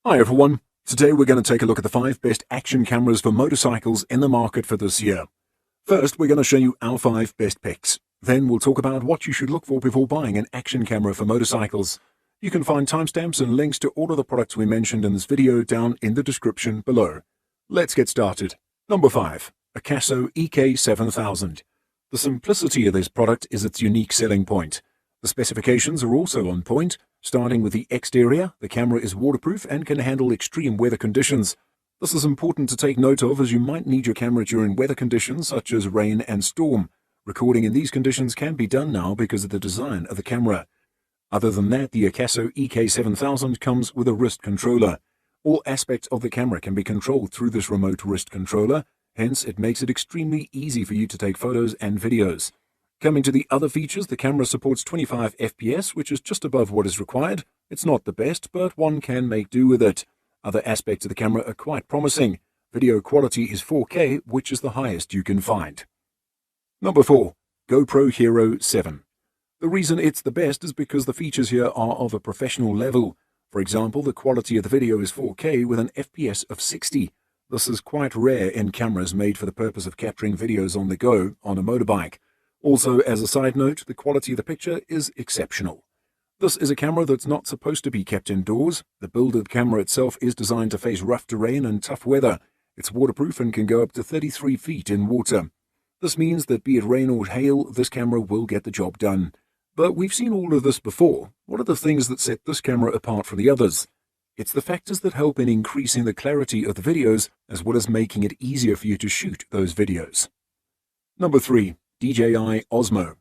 Hi everyone, today we're going to take a look at the 5 best action cameras for motorcycles in the market for this year. First, we're going to show you our 5 best picks. Then we'll talk about what you should look for before buying an action camera for motorcycles. You can find timestamps and links to all of the products we mentioned in this video down in the description below. Let's get started. Number 5. A Casso EK7000. The simplicity of this product is its unique selling point. The specifications are also on point. Starting with the exterior, the camera is waterproof and can handle extreme weather conditions. This is important to take note of as you might need your camera during weather conditions such as rain and storm. Recording in these conditions can be done now because of the design of the camera. Other than that, the Casso EK7000 comes with a wrist controller. All aspects of the camera can be controlled through this remote wrist controller, hence it makes it extremely easy for you to take photos and videos. Coming to the other features, the camera supports 25 FPS, which is just above what is required. It's not the best, but one can make do with it. Other aspects of the camera are quite promising. Video quality is 4K, which is the highest you can find. Number 4. GoPro Hero 7. The reason it's the best is because the features here are of a professional level. For example, the quality of the video is 4K with an FPS of 60. This is quite rare in cameras made for the purpose of capturing videos on the go on a motorbike. Also, as a side note, the quality of the picture is exceptional. This is a camera that's not supposed to be kept indoors. The build of the camera itself is designed to face rough terrain and tough weather. It's waterproof and can go up to 33 feet in water. This means that be it rain or hail, this camera will get the job done. But we've seen all of this before. What are the things that set this camera apart from the others? It's the factors that help in increasing the clarity of the videos, as well as making it easier for you to shoot those videos. Number 3. DJI Osmo.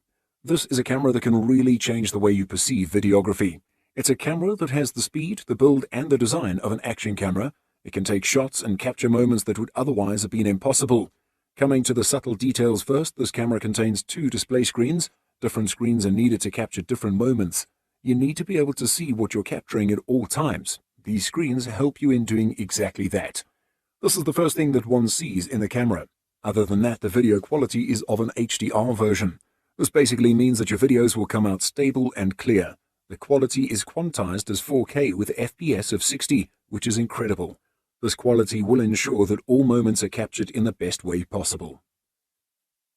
This is a camera that can really change the way you perceive videography. It's a camera that has the speed, the build, and the design of an action camera. It can take shots and capture moments that would otherwise have been impossible. Coming to the subtle details first, this camera contains 2 display screens. Different screens are needed to capture different moments. You need to be able to see what you're capturing at all times. These screens help you in doing exactly that. This is the first thing that one sees in the camera. Other than that, the video quality is of an HDR version. This basically means that your videos will come out stable and clear. The quality is quantized as 4K with FPS of 60, which is incredible. This quality will ensure that all moments are captured in the best way possible.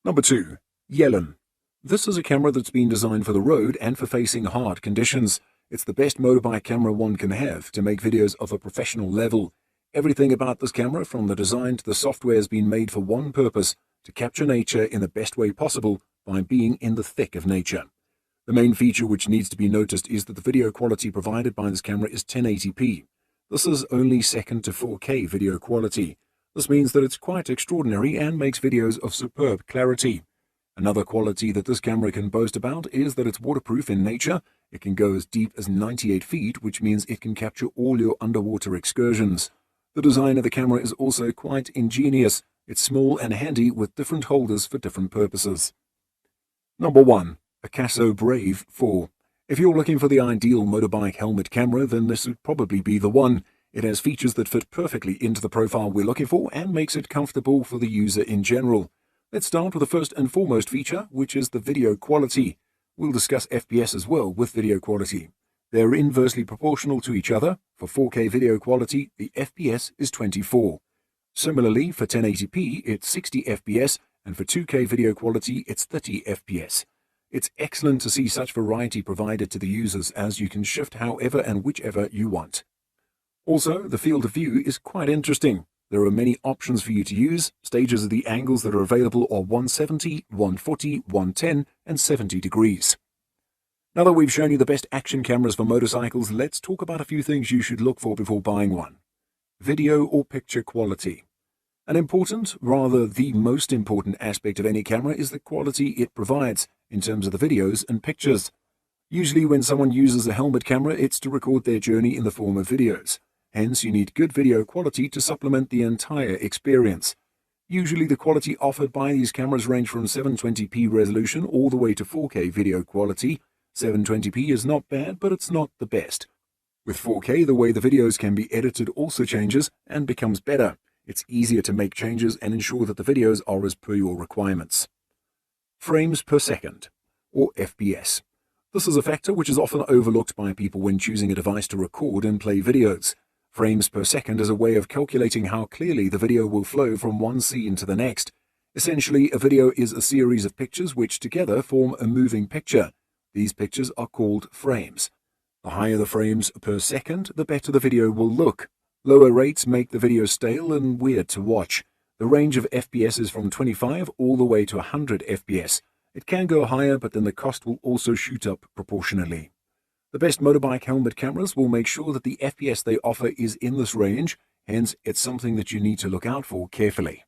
Number 2. Yellen. This is a camera that's been designed for the road and for facing hard conditions. It's the best motorbike camera one can have to make videos of a professional level. Everything about this camera, from the design to the software, has been made for one purpose: to capture nature in the best way possible by being in the thick of nature. The main feature which needs to be noticed is that the video quality provided by this camera is 1080p. This is only second to 4K video quality. This means that it's quite extraordinary and makes videos of superb clarity. Another quality that this camera can boast about is that it's waterproof in nature. It can go as deep as 98 feet, which means it can capture all your underwater excursions. The design of the camera is also quite ingenious. It's small and handy with different holders for different purposes. Number 1. A Casso Brave 4. If you're looking for the ideal motorbike helmet camera, then this would probably be the one. It has features that fit perfectly into the profile we're looking for and makes it comfortable for the user in general. Let's start with the first and foremost feature, which is the video quality. We'll discuss FPS as well with video quality. They're inversely proportional to each other. For 4K video quality, the FPS is 24. Similarly, for 1080p, it's 60 FPS, and for 2K video quality, it's 30 FPS. It's excellent to see such variety provided to the users, as you can shift however and whichever you want. Also, the field of view is quite interesting. There are many options for you to use. Stages of the angles that are available are 170, 140, 110, and 70 degrees. Now that we've shown you the best action cameras for motorcycles, let's talk about a few things you should look for before buying one. Video or picture quality. An important, rather the most important aspect of any camera is the quality it provides in terms of the videos and pictures. Usually when someone uses a helmet camera, it's to record their journey in the form of videos. Hence, you need good video quality to supplement the entire experience. Usually the quality offered by these cameras range from 720p resolution all the way to 4K video quality. 720p is not bad, but it's not the best. With 4K, the way the videos can be edited also changes and becomes better. It's easier to make changes and ensure that the videos are as per your requirements. Frames per second, or FPS. This is a factor which is often overlooked by people when choosing a device to record and play videos. Frames per second is a way of calculating how clearly the video will flow from one scene to the next. Essentially, a video is a series of pictures which together form a moving picture. These pictures are called frames. The higher the frames per second, the better the video will look. Lower rates make the video stale and weird to watch. The range of FPS is from 25 all the way to 100 FPS. It can go higher, but then the cost will also shoot up proportionally. The best motorbike helmet cameras will make sure that the FPS they offer is in this range, hence it's something that you need to look out for carefully.